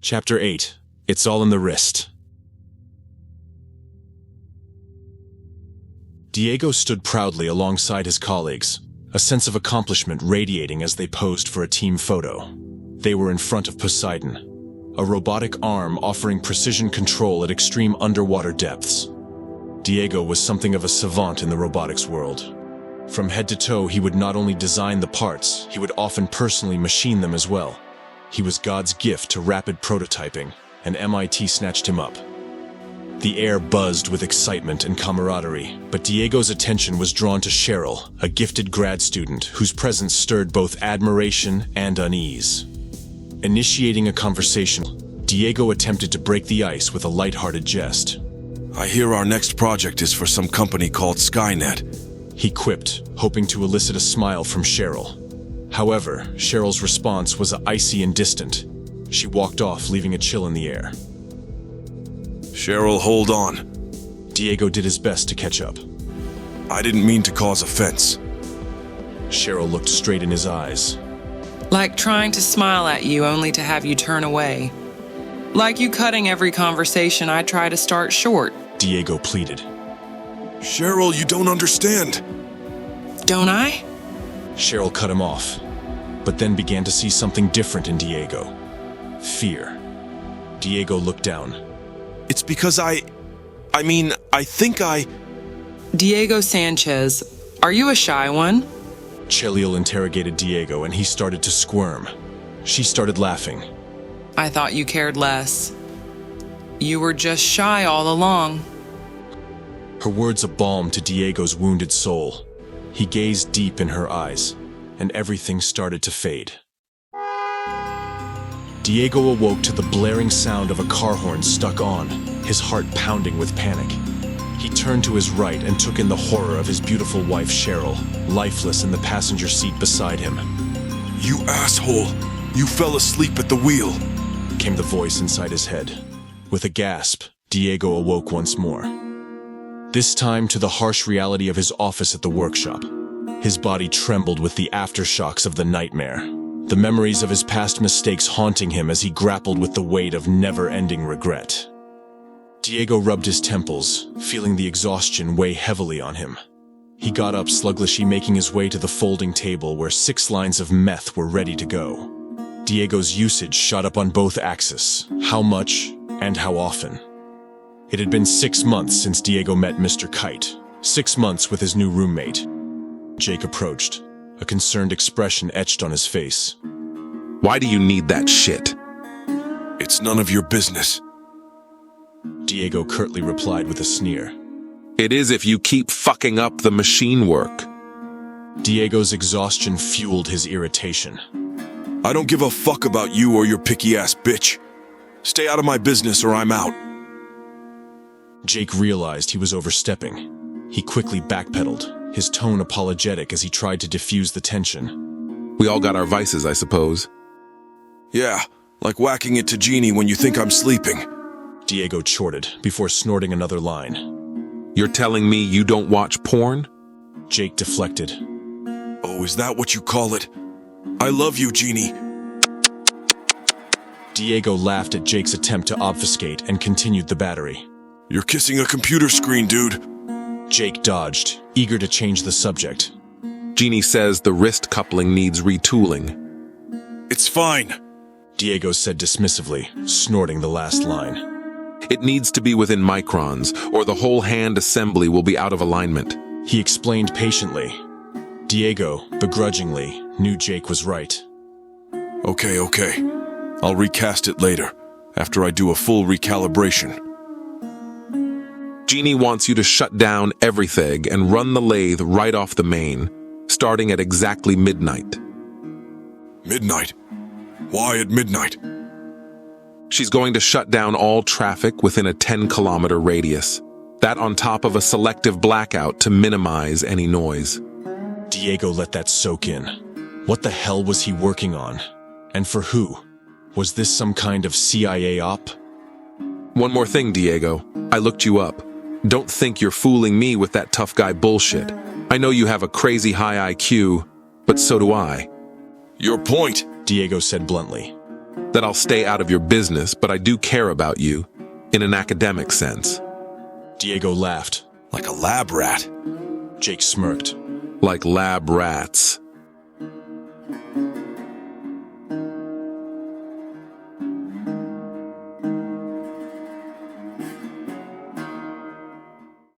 Chapter 8. It's all in the wrist. Diego stood proudly alongside his colleagues, a sense of accomplishment radiating as they posed for a team photo. They were in front of Poseidon, a robotic arm offering precision control at extreme underwater depths. Diego was something of a savant in the robotics world. From head to toe, he would not only design the parts, he would often personally machine them as well. He was God's gift to rapid prototyping, and MIT snatched him up. The air buzzed with excitement and camaraderie, but Diego's attention was drawn to Cheryl, a gifted grad student whose presence stirred both admiration and unease. Initiating a conversation, Diego attempted to break the ice with a lighthearted jest. I hear our next project is for some company called Skynet, he quipped, hoping to elicit a smile from Cheryl. However, Cheryl's response was icy and distant. She walked off, leaving a chill in the air. Cheryl, hold on. Diego did his best to catch up. I didn't mean to cause offense. Cheryl looked straight in his eyes. Like trying to smile at you only to have you turn away. Like you cutting every conversation I try to start short. Diego pleaded. Cheryl, you don't understand. Don't I? Cheryl cut him off, but then began to see something different in Diego. Fear. Diego looked down. It's because I think I... Diego Sanchez, are you a shy one? Chelil interrogated Diego and he started to squirm. She started laughing. I thought you cared less. You were just shy all along. Her words a balm to Diego's wounded soul. He gazed deep in her eyes, and everything started to fade. Diego awoke to the blaring sound of a car horn stuck on, his heart pounding with panic. He turned to his right and took in the horror of his beautiful wife Cheryl, lifeless in the passenger seat beside him. You asshole! You fell asleep at the wheel! Came the voice inside his head. With a gasp, Diego awoke once more. This time to the harsh reality of his office at the workshop. His body trembled with the aftershocks of the nightmare, the memories of his past mistakes haunting him as he grappled with the weight of never-ending regret. Diego rubbed his temples, feeling the exhaustion weigh heavily on him. He got up sluggishly, making his way to the folding table where 6 lines of meth were ready to go. Diego's usage shot up on both axes, how much and how often. It had been 6 months since Diego met Mr. Kite, 6 months with his new roommate. Jake approached, a concerned expression etched on his face. Why do you need that shit? It's none of your business. Diego curtly replied with a sneer. It is if you keep fucking up the machine work. Diego's exhaustion fueled his irritation. I don't give a fuck about you or your picky-ass bitch. Stay out of my business or I'm out. Jake realized he was overstepping. He quickly backpedaled, his tone apologetic as he tried to diffuse the tension. We all got our vices, I suppose. Yeah, like whacking it to Jeannie when you think I'm sleeping. Diego chortled before snorting another line. You're telling me you don't watch porn? Jake deflected. Oh, is that what you call it? I love you, Jeannie. Diego laughed at Jake's attempt to obfuscate and continued the battery. You're kissing a computer screen, dude. Jake dodged, eager to change the subject. Jeannie says the wrist coupling needs retooling. It's fine, Diego said dismissively, snorting the last line. It needs to be within microns, or the whole hand assembly will be out of alignment. He explained patiently. Diego, begrudgingly, knew Jake was right. Okay. I'll recast it later, after I do a full recalibration. Jeannie wants you to shut down everything and run the lathe right off the main, starting at exactly midnight. Midnight? Why at midnight? She's going to shut down all traffic within a 10-kilometer radius. That on top of a selective blackout to minimize any noise. Diego let that soak in. What the hell was he working on? And for who? Was this some kind of CIA op? One more thing, Diego. I looked you up. Don't think you're fooling me with that tough guy bullshit. I know you have a crazy high IQ, but so do I. Your point, Diego said bluntly. that I'll stay out of your business, but I do care about you, in an academic sense. Diego laughed. Like a lab rat. Jake smirked. Like lab rats.